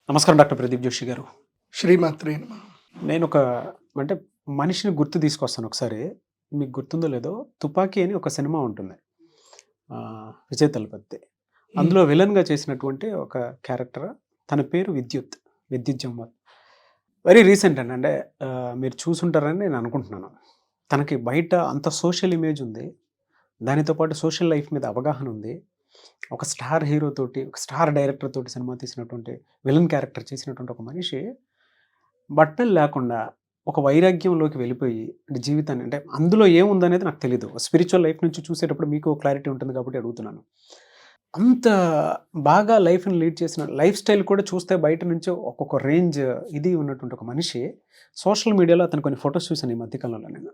నమస్కారం డాక్టర్ ప్రదీప్ జోషి గారు. శ్రీమాత్రే నమః. నేను అంటే మనిషిని గుర్తు తీసుకొస్తాను ఒకసారి. మీకు గుర్తుందో లేదో 'తుపాకీ' అని ఒక సినిమా ఉంటుంది. విజయ్ తలపతిది. అందులో విలన్‌గా చేసినటువంటి ఒక క్యారెక్టర్ తన పేరు విద్యుత్. విద్యుత్ జమ్మత్. వెరీ రీసెంట్ అండి. అంటే మీరు చూసుంటారని నేను అనుకుంటున్నాను. తనకి బయట అంత సోషల్ ఇమేజ్ ఉంది. దానితో పాటు సోషల్ లైఫ్ మీద అవగాహన ఉంది. ఒక స్టార్ హీరో తోటి, ఒక స్టార్ డైరెక్టర్ తోటి సినిమా తీసినటువంటి విలన్ క్యారెక్టర్ చేసినటువంటి ఒక మనిషి బట్టలు లేకుండా ఒక వైరాగ్యంలోకి వెళ్ళిపోయి అంటే జీవితాన్ని అంటే అందులో ఏముందనేది నాకు తెలీదు. స్పిరిచువల్ లైఫ్ నుంచి చూసేటప్పుడు మీకు క్లారిటీ ఉంటుంది కాబట్టి అడుగుతున్నాను. అంత బాగా లైఫ్‌ని లీడ్ చేసిన లైఫ్ స్టైల్ కూడా చూస్తే బయట నుంచి ఒక్కొక్క రేంజ్ ఇది ఉన్నటువంటి ఒక మనిషి సోషల్ మీడియాలో అతను కొన్ని ఫోటోస్ చూశాను ఈ మధ్య కాలంలో నేను.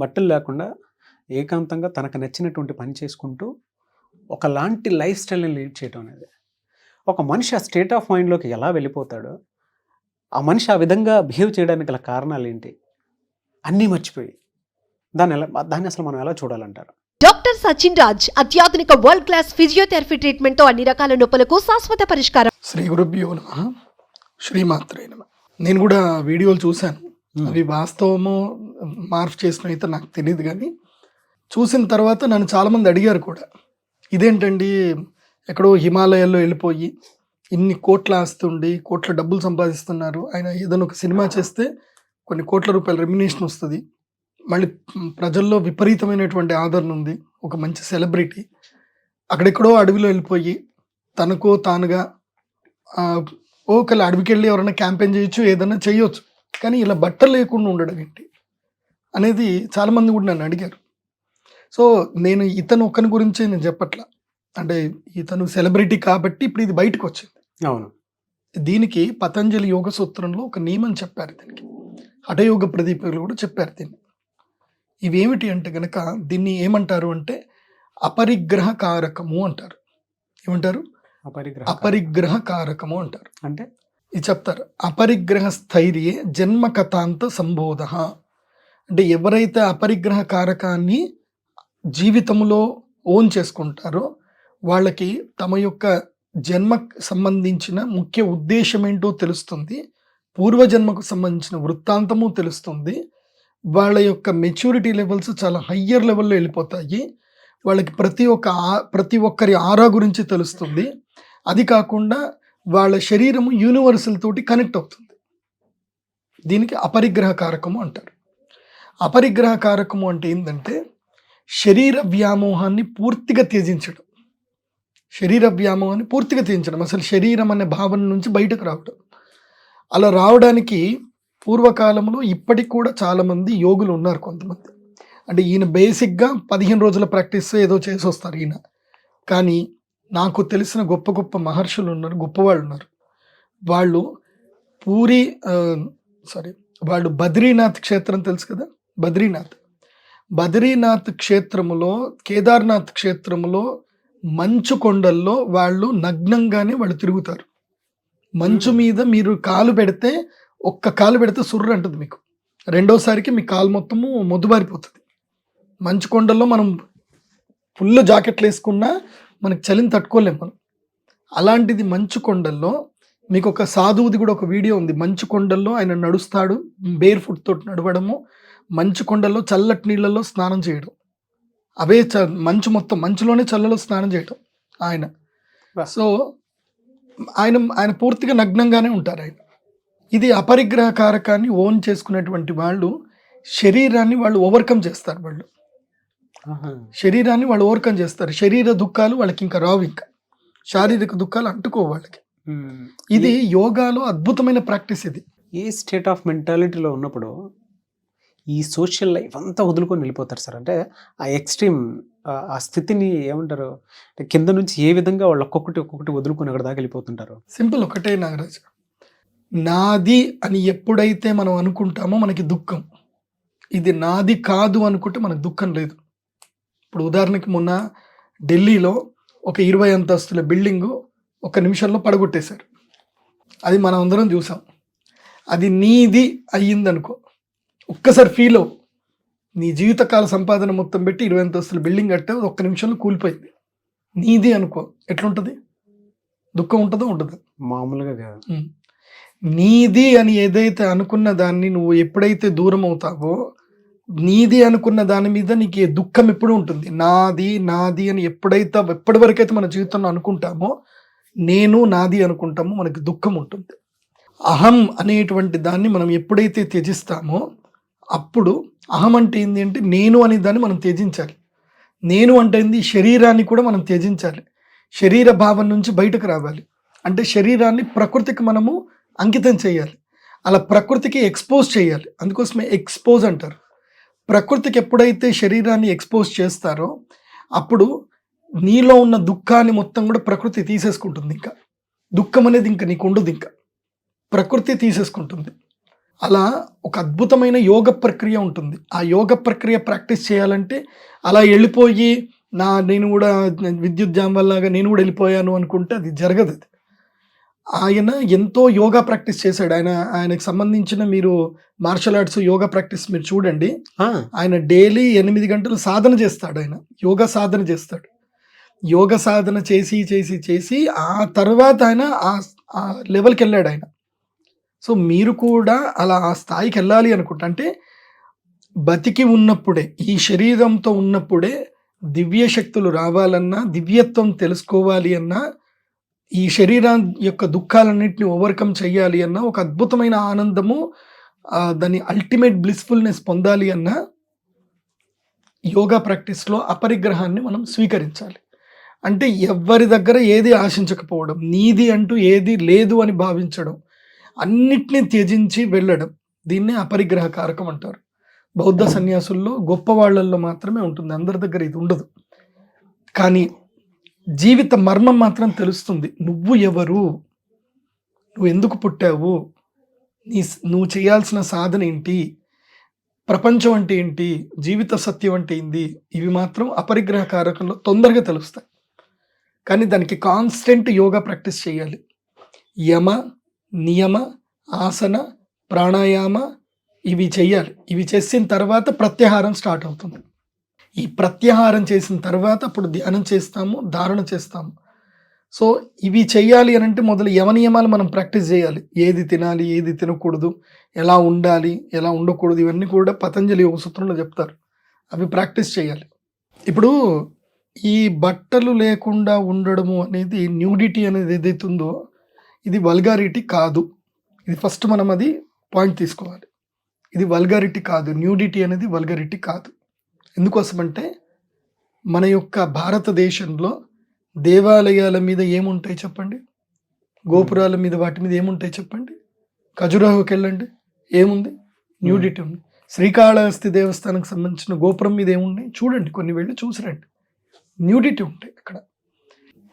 బట్టలు లేకుండా ఏకాంతంగా తనకు నచ్చినటువంటి పని చేసుకుంటూ ఒకలాంటి లైఫ్ స్టైల్‌ని లీడ్ చేయటం అనేది. ఒక మనిషి ఆ స్టేట్ ఆఫ్ మైండ్‌లోకి ఎలా వెళ్ళిపోతాడో, ఆ మనిషి ఆ విధంగా బిహేవ్ చేయడానికి గల కారణాలేంటి? అన్నీ మర్చిపోయి దాన్ని అసలు మనం ఎలా చూడాలంటారు? డాక్టర్ సచిన్ రాజ్ అత్యాధునిక వరల్డ్ క్లాస్ ఫిజియోథెరపీ ట్రీట్మెంట్ తో అన్ని రకాల నొప్పులకు శాశ్వత పరిష్కారం. శ్రీ గురుభ్యో నమః. శ్రీమాత్రే నమః. నేను కూడా వీడియోలు చూశాను. అవి వాస్తవమో మార్పు చేసిన అయితే నాకు తెలియదు, కానీ చూసిన తర్వాత నన్ను చాలామంది అడిగారు కూడా, ఇదేంటండి ఎక్కడో హిమాలయాల్లో వెళ్ళిపోయి ఇన్ని కోట్ల ఆస్తుండి కోట్ల డబ్బులు సంపాదిస్తున్నారు, ఆయన ఏదైనా ఒక సినిమా చేస్తే కొన్ని కోట్ల రూపాయల రెమ్యునేషన్ వస్తుంది, మళ్ళీ ప్రజల్లో విపరీతమైనటువంటి ఆదరణ ఉంది, ఒక మంచి సెలబ్రిటీ అక్కడెక్కడో అడవిలో వెళ్ళిపోయి తనకో తానుగా ఒకళ్ళ అడవికి వెళ్ళి ఎవరైనా క్యాంపెయిన్ చేయొచ్చు, ఏదైనా చేయొచ్చు, కానీ ఇలా బట్టలు లేకుండా ఉండడం ఏంటి అనేది చాలామంది కూడా నన్ను అడిగారు. సో నేను ఇతను ఒక్కని గురించే నేను చెప్పట్లా, అంటే ఇతను సెలబ్రిటీ కాబట్టి ఇప్పుడు ఇది బయటకు వచ్చింది. అవును. దీనికి పతంజలి యోగ సూత్రంలో ఒక నియమం చెప్పారు, దీనికి హఠయోగ ప్రదీపకులు కూడా చెప్పారు దీన్ని. ఇవేమిటి అంటే గనక దీన్ని ఏమంటారు అంటే అపరిగ్రహ కారకము అంటారు. ఏమంటారు? అపరిగ్రహ కారకము అంటారు. అంటే ఇది చెప్తారు. అపరిగ్రహ స్థైర్యే జన్మ కథాంత సంబోధ. అంటే ఎవరైతే అపరిగ్రహ కారకాన్ని జీవితంలో ఓన్ చేసుకుంటారో వాళ్ళకి తమ యొక్క జన్మకు సంబంధించిన ముఖ్య ఉద్దేశం ఏంటో తెలుస్తుంది, పూర్వజన్మకు సంబంధించిన వృత్తాంతము తెలుస్తుంది, వాళ్ళ యొక్క మెచ్యూరిటీ లెవెల్స్ చాలా హయ్యర్ లెవెల్లో వెళ్ళిపోతాయి, వాళ్ళకి ప్రతి ఒక్కరి ఆరా గురించి తెలుస్తుంది, అది కాకుండా వాళ్ళ శరీరము యూనివర్సల్ తోటి కనెక్ట్ అవుతుంది. దీనికి అపరిగ్రహ కారకము అంటారు. అపరిగ్రహ కారకము అంటే ఏంటంటే శరీర వ్యామోహాన్ని పూర్తిగా త్యజించడం. శరీర వ్యామోహాన్ని పూర్తిగా త్యజించడం, అసలు శరీరం అనే భావన నుంచి బయటకు రావడం. అలా రావడానికి పూర్వకాలంలో ఇప్పటికి కూడా చాలామంది యోగులు ఉన్నారు కొంతమంది. అంటే ఈయన బేసిక్గా 15 రోజుల ప్రాక్టీస్ ఏదో చేసి వస్తారు ఈయన, కానీ నాకు తెలిసిన గొప్ప గొప్ప మహర్షులు ఉన్నారు, గొప్పవాళ్ళు ఉన్నారు. వాళ్ళు వాళ్ళు బద్రీనాథ్ క్షేత్రం తెలుసు కదా, బద్రీనాథ్ క్షేత్రములో, కేదార్నాథ్ క్షేత్రములో మంచు కొండల్లో వాళ్ళు నగ్నంగానే వాళ్ళు తిరుగుతారు. మంచు మీద మీరు కాలు పెడితే, ఒక్క కాలు పెడితే సుర్రు అంటుంది మీకు, రెండోసారికి మీ కాలు మొత్తము మొద్దుబారిపోతుంది. మంచు కొండల్లో మనం ఫుల్ జాకెట్లు వేసుకున్నా మనకి చలిని తట్టుకోలేం మనం. అలాంటిది మంచు కొండల్లో మీకు ఒక సాధువుది కూడా ఒక వీడియో ఉంది. మంచు కొండల్లో ఆయన నడుస్తాడు, బేర్ ఫుట్ తోటి నడవడము, మంచు కొండల్లో చల్లటి నీళ్ళల్లో స్నానం చేయడం, అవే మంచులోనే చల్లలో స్నానం చేయడం ఆయన. సో ఆయన పూర్తిగా నగ్నంగానే ఉంటారు ఆయన. ఇది అపరిగ్రహ కారకాన్ని ఓన్ చేసుకునేటువంటి వాళ్ళు శరీరాన్ని వాళ్ళు ఓవర్కమ్ చేస్తారు. శరీర దుఃఖాలు వాళ్ళకి ఇంకా రావు, ఇంకా శారీరక దుఃఖాలు అంటుకోవు వాళ్ళకి. ఇది యోగాలో అద్భుతమైన ప్రాక్టీస్. ఇది ఏ స్టేట్ ఆఫ్ మెంటాలిటీలో ఉన్నప్పుడు ఈ సోషల్ లైఫ్ అంతా వదులుకొని వెళ్ళిపోతారు సార్. అంటే ఆ ఎక్స్ట్రీమ్ ఆ స్థితిని ఏమంటారు, కింద నుంచి ఏ విధంగా వాళ్ళు ఒక్కొక్కటి వదులుకొని అక్కడ దాకా వెళ్ళిపోతుంటారు? సింపుల్ ఒకటే నాగరాజు, నాది అని ఎప్పుడైతే మనం అనుకుంటామో మనకి దుఃఖం, ఇది నాది కాదు అనుకుంటే మనకు దుఃఖం లేదు. ఇప్పుడు ఉదాహరణకి మొన్న ఢిల్లీలో ఒక 20 అంతస్తుల బిల్డింగు 1 నిమిషంలో పడగొట్టేశారు. అది మనం అందరం చూసాం. అది నీది అయ్యిందనుకో, ఒక్కసారి ఫీల్ అవ్వు, నీ జీవితకాల సంపాదన మొత్తం పెట్టి 20 అంతస్తుల బిల్డింగ్ కట్టావు, 1 నిమిషంలో కూలిపోయింది, నీది అనుకో, ఎట్లుంటుంది? దుఃఖం ఉంటుందో ఉండదు. మామూలుగా కాదు. నీది అని ఏదైతే అనుకున్న దాన్ని నువ్వు ఎప్పుడైతే దూరం అవుతావో, నీది అనుకున్న దాని మీద నీకు ఏ దుఃఖం ఎప్పుడు ఉంటుంది. నాది నాది అని ఎప్పటి వరకైతే మన జీవితంలో అనుకుంటామో, నేను నాది అనుకుంటామో, మనకి దుఃఖం ఉంటుంది. అహం అనేటువంటి దాన్ని మనం ఎప్పుడైతే త్యజిస్తామో, అప్పుడు అహం అంటే ఏంటి అంటే నేను అనే దాన్ని మనం త్యజించాలి. నేను అంటే ఏంది, శరీరాన్ని కూడా మనం త్యజించాలి. శరీర భావం నుంచి బయటకు రావాలి. అంటే శరీరాన్ని ప్రకృతికి మనము అంకితం చేయాలి. అలా ప్రకృతికి ఎక్స్పోజ్ చేయాలి. అందుకోసమే ఎక్స్పోజ్ అంటారు. ప్రకృతికి ఎప్పుడైతే శరీరాన్ని ఎక్స్పోజ్ చేస్తారో, అప్పుడు నీలో ఉన్న దుఃఖాన్ని మొత్తం కూడా ప్రకృతి తీసేసుకుంటుంది. ఇంకా దుఃఖం అనేది ఇంకా నీకు ఉండదు, ఇంకా ప్రకృతి తీసేసుకుంటుంది. అలా ఒక అద్భుతమైన యోగ ప్రక్రియ ఉంటుంది. ఆ యోగ ప్రక్రియ ప్రాక్టీస్ చేయాలంటే అలా వెళ్ళిపోయి నేను కూడా విద్యుత్ జామ్ వల్లగా నేను కూడా వెళ్ళిపోయాను అనుకుంటే అది జరగదు. అది ఆయన ఎంతో యోగా ప్రాక్టీస్ చేశాడు. ఆయనకు సంబంధించిన మీరు మార్షల్ ఆర్ట్స్ యోగా ప్రాక్టీస్ మీరు చూడండి. ఆయన డైలీ 8 గంటలు సాధన చేస్తాడు. ఆయన యోగా సాధన చేస్తాడు. యోగ సాధన చేసి చేసి చేసి ఆ తర్వాత ఆయన ఆ లెవెల్కి వెళ్ళాడు ఆయన. సో మీరు కూడా అలా ఆ స్థాయికి వెళ్ళాలి అనుకుంటా. అంటే బతికి ఉన్నప్పుడే, ఈ శరీరంతో ఉన్నప్పుడే దివ్య శక్తులు రావాలన్నా, దివ్యత్వం తెలుసుకోవాలి అన్నా, ఈ శరీరం యొక్క దుఃఖాలన్నింటినీ ఓవర్కమ్ చేయాలి అన్నా, ఒక అద్భుతమైన ఆనందము, దాని అల్టిమేట్ బ్లిస్ఫుల్నెస్ పొందాలి అన్నా, యోగా ప్రాక్టీస్లో అపరిగ్రహాన్ని మనం స్వీకరించాలి. అంటే ఎవరి దగ్గర ఏది ఆశించకపోవడం, నీది అంటూ ఏది లేదు అని భావించడం, అన్నిటినీ త్యజించి వెళ్ళడం, దీన్నే అపరిగ్రహ కారకం అంటారు. బౌద్ధ సన్యాసుల్లో గొప్ప వాళ్ళల్లో మాత్రమే ఉంటుంది, అందరి దగ్గర ఇది ఉండదు. కానీ జీవిత మర్మం మాత్రం తెలుస్తుంది. నువ్వు ఎవరు, నువ్వు ఎందుకు పుట్టావు, నువ్వు చేయాల్సిన సాధన ఏంటి, ప్రపంచం అంటే ఏంటి, జీవిత సత్యం అంటే ఏంటి, ఇవి మాత్రం అపరిగ్రహ కారకంలో తొందరగా తెలుస్తాయి. కానీ దానికి కాన్స్టెంట్ యోగా ప్రాక్టీస్ చేయాలి. యమ, నియమ, ఆసన, ప్రాణాయామ ఇవి చెయ్యాలి. ఇవి చేసిన తర్వాత ప్రత్యాహారం స్టార్ట్ అవుతుంది. ఈ ప్రత్యాహారం చేసిన తర్వాత అప్పుడు ధ్యానం చేస్తాము, ధారణ చేస్తాము. సో ఇవి చెయ్యాలి అని అంటే మొదలు యమ నియమాలు మనం ప్రాక్టీస్ చేయాలి. ఏది తినాలి, ఏది తినకూడదు, ఎలా ఉండాలి, ఎలా ఉండకూడదు, ఇవన్నీ కూడా పతంజలి యోగ సూత్రంలో చెప్తారు. అవి ప్రాక్టీస్ చేయాలి. ఇప్పుడు ఈ బట్టలు లేకుండా ఉండడము అనేది, న్యూడిటీ అనేది ఏదైతే ఉందో, ఇది వల్గారిటీ కాదు. ఇది ఫస్ట్ మనం అది పాయింట్ తీసుకోవాలి. ఇది వల్గారిటీ కాదు, న్యూడిటీ అనేది వల్గారిటీ కాదు. ఎందుకోసమంటే మన యొక్క భారతదేశంలో దేవాలయాల మీద ఏముంటాయి చెప్పండి, గోపురాల మీద వాటి మీద ఏముంటాయి చెప్పండి. ఖజురాహోకి వెళ్ళండి, ఏముంది, న్యూడిటీ ఉంది. శ్రీకాళహస్తి దేవస్థానానికి సంబంధించిన గోపురం మీద ఏమున్నాయి చూడండి, కొన్ని వెళ్ళి చూసిరండి, న్యూడిటీ ఉంటాయి అక్కడ.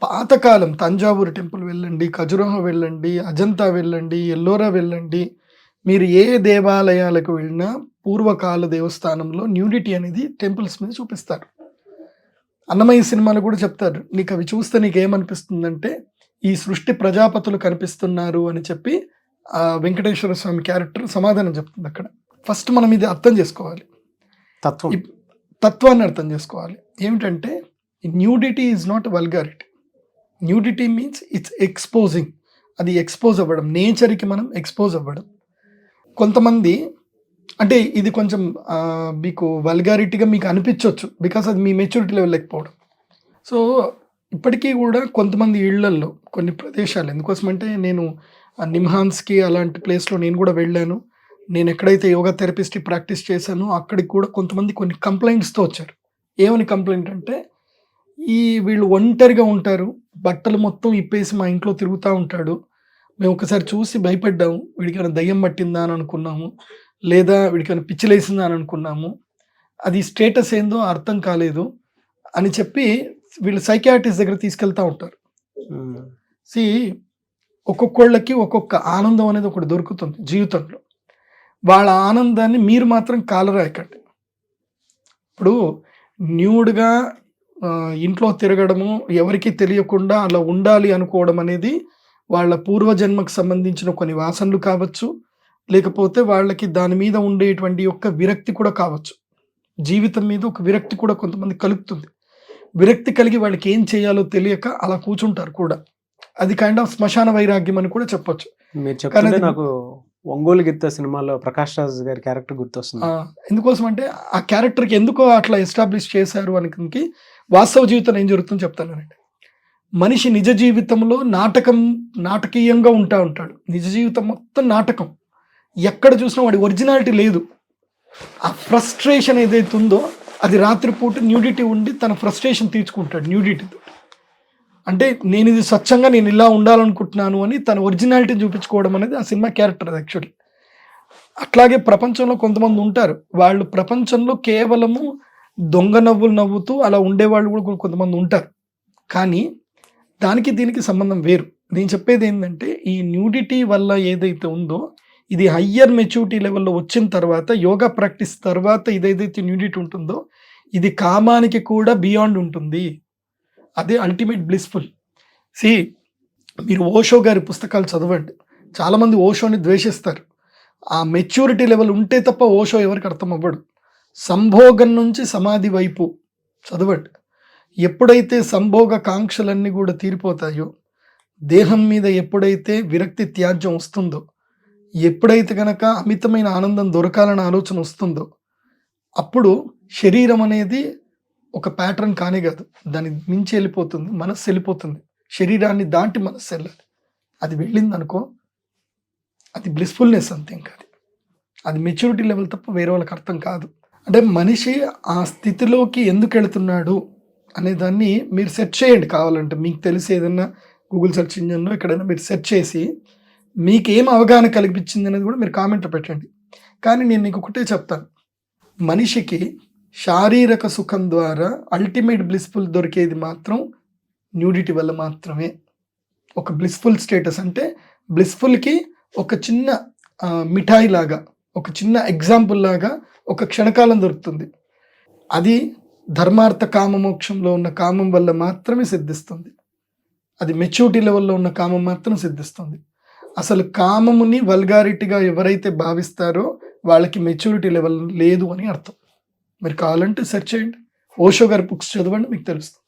పాతకాలం తంజావూరు టెంపుల్ వెళ్ళండి, ఖజురాహో వెళ్ళండి, అజంతా వెళ్ళండి, ఎల్లోరా వెళ్ళండి, మీరు ఏ దేవాలయాలకు వెళ్ళినా పూర్వకాల దేవస్థానంలో న్యూడిటీ అనేది టెంపుల్స్ మీద చూపిస్తారు. అన్నమయ్య సినిమాలో కూడా చెప్తారు, నీకు అవి చూస్తే నీకు ఏమనిపిస్తుందంటే ఈ సృష్టి ప్రజాపతులు కనిపిస్తున్నారు అని చెప్పి ఆ వెంకటేశ్వర స్వామి క్యారెక్టర్ సమాధానం చెప్తుంది అక్కడ. ఫస్ట్ మనం ఇది అర్థం చేసుకోవాలి, తత్వాన్ని అర్థం చేసుకోవాలి. ఏమిటంటే nudity is not vulgarity. Nudity means it's exposing. అది ఎక్స్పోజ్ అవ్వడం, నేచర్కి మనం ఎక్స్పోజ్ అవ్వడం. కొంతమంది అంటే ఇది కొంచెం మీకు వల్గారిటీగా మీకు అనిపించవచ్చు, బికాస్ అది మీ మెచ్యూరిటీ లెవెల్ లేకపోవడం. సో ఇప్పటికీ కూడా కొంతమంది ఇళ్లల్లో కొన్ని ప్రదేశాలు, ఎందుకోసమంటే నేను నిమ్హాన్స్కి అలాంటి ప్లేస్లో నేను కూడా వెళ్ళాను. నేను ఎక్కడైతే యోగా థెరపిస్ట్ ప్రాక్టీస్ చేశానో అక్కడికి కూడా కొంతమంది కొన్ని కంప్లైంట్స్తో వచ్చారు. ఏమని కంప్లైంట్ అంటే, వీళ్ళు ఒంటరిగా ఉంటారు, బట్టలు మొత్తం ఇప్పేసి మా ఇంట్లో తిరుగుతూ ఉంటాడు, మేము ఒకసారి చూసి భయపడ్డాము, వీడికైనా దయ్యం పట్టిందా అని అనుకున్నాము, లేదా వీడికైనా పిచ్చిలేసిందా అని అనుకున్నాము, అది స్టేటస్ ఏందో అర్థం కాలేదు అని చెప్పి వీళ్ళు సైకియాట్రిస్ట్ దగ్గర తీసుకెళ్తూ ఉంటారు. ఒక్కొక్కళ్ళకి ఒక్కొక్క ఆనందం అనేది ఒకటి దొరుకుతుంది జీవితంలో. వాళ్ళ ఆనందాన్ని మీరు మాత్రం కాలరాయకండి. ఇప్పుడు న్యూడ్గా ఇంట్లో తిరగడము, ఎవరికి తెలియకుండా అలా ఉండాలి అనుకోవడం అనేది వాళ్ళ పూర్వజన్మకు సంబంధించిన కొన్ని వాసనలు కావచ్చు, లేకపోతే వాళ్ళకి దాని మీద ఉండేటువంటి యొక్క విరక్తి కూడా కావచ్చు. జీవితం మీద ఒక విరక్తి కూడా కొంతమంది కలుగుతుంది. విరక్తి కలిగి వాళ్ళకి ఏం చేయాలో తెలియక అలా కూర్చుంటారు కూడా. అది కైండ్ ఆఫ్ శ్మశాన వైరాగ్యం అని కూడా చెప్పొచ్చు. మీరు చెప్తుంటే అది- నాకు ఒంగోలు గిత్త సినిమాలో ప్రకాష్ రాజ్ గారి క్యారెక్టర్ గుర్తొస్తుంది. ఎందుకోసం అంటే ఆ క్యారెక్టర్కి ఎందుకో అట్లా ఎస్టాబ్లిష్ చేశారు అని వాస్తవ జీవితంలో ఏం జరుగుతుందో చెప్తానండి. మనిషి నిజ జీవితంలో నాటకీయంగా ఉంటాడు. నిజ జీవితం మొత్తం నాటకం. ఎక్కడ చూసినా వాడి ఒరిజినాలిటీ లేదు. ఆ ఫ్రస్ట్రేషన్ ఏదైతే ఉందో అది రాత్రిపూట న్యూడిటీ ఉండి తన ఫ్రస్ట్రేషన్ తీర్చుకుంటాడు న్యూడిటీతో. అంటే నేను ఇది స్వచ్ఛంగా నేను ఇలా ఉండాలనుకుంటున్నాను అని తన ఒరిజినాలిటీని చూపించుకోవడం అనేది ఆ సినిమా క్యారెక్టర్ యాక్చువల్లీ. అట్లాగే ప్రపంచంలో కొంతమంది ఉంటారు, వాళ్ళు ప్రపంచంలో కేవలము దొంగ నవ్వులు నవ్వుతూ అలా ఉండేవాళ్ళు కూడా కొంతమంది ఉంటారు. కానీ దానికి దీనికి సంబంధం వేరు. నేను చెప్పేది ఏంటంటే ఈ న్యూడిటీ వల్ల ఏదైతే ఉందో ఇది హయ్యర్ మెచ్యూరిటీ లెవెల్లో వచ్చిన తర్వాత, యోగా ప్రాక్టీస్ తర్వాత ఇదేదైతే న్యూడిటీ ఉంటుందో ఇది కామానికి కూడా బియాండ్ ఉంటుంది. అదే అల్టిమేట్ బ్లిస్ఫుల్. మీరు ఓషో గారి పుస్తకాలు చదవండి. చాలామంది ఓషోని ద్వేషిస్తారు. ఆ మెచ్యూరిటీ లెవెల్ ఉంటే తప్ప ఓషో ఎవరికి అర్థం అవ్వడు. సంభోగం నుంచి సమాధి వైపు చదవండి. ఎప్పుడైతే సంభోగ కాంక్షలన్నీ కూడా తీరిపోతాయో, దేహం మీద ఎప్పుడైతే విరక్తి త్యాజ్యం వస్తుందో, ఎప్పుడైతే కనుక అమితమైన ఆనందం దొరకాలన్న ఆలోచన వస్తుందో, అప్పుడు శరీరం అనేది ఒక ప్యాటర్న్ కానే కాదు, దాన్ని మించి వెళ్ళిపోతుంది. మనస్సు వెళ్ళిపోతుంది. శరీరాన్ని దాటి మనస్సు వెళ్ళాలి. అది వెళ్ళింది అనుకో, అది బ్లిస్ఫుల్నెస్ అంతే. ఇంకా అది మెచ్యూరిటీ లెవెల్ తప్ప వేరే వాళ్ళకి అర్థం కాదు. అంటే మనిషి ఆ స్థితిలోకి ఎందుకు వెళుతున్నాడు అనే దాన్ని మీరు సెర్చ్ చేయండి. కావాలంటే మీకు తెలిసి ఏదన్నా గూగుల్ సెర్చ్ ఇంజన్లో ఎక్కడైనా మీరు సెర్చ్ చేసి మీకు ఏం అవగాహన కల్పించింది అనేది కూడా మీరు కామెంట్లో పెట్టండి. కానీ నేను నీకు ఒకటే చెప్తాను, మనిషికి శారీరక సుఖం ద్వారా అల్టిమేట్ బ్లిస్ఫుల్ దొరికేది మాత్రం న్యూడిటీ వల్ల మాత్రమే. ఒక బ్లిస్ఫుల్ స్టేటస్ అంటే బ్లిస్ఫుల్కి ఒక చిన్న మిఠాయి లాగా, ఒక చిన్న ఎగ్జాంపుల్ లాగా ఒక క్షణకాలం దొరుకుతుంది. అది ధర్మార్థ కామమోక్షంలో ఉన్న కామం వల్ల మాత్రమే సిద్ధిస్తుంది. అది మెచ్యూరిటీ లెవెల్లో ఉన్న కామం మాత్రం సిద్ధిస్తుంది. అసలు కామముని వల్గారిటీగా ఎవరైతే భావిస్తారో వాళ్ళకి మెచ్యూరిటీ లెవెల్ లేదు అని అర్థం. మీరు కావాలంటే సెర్చ్ చేయండి, ఓషో గారి బుక్స్ చదవండి, మీకు తెలుస్తుంది.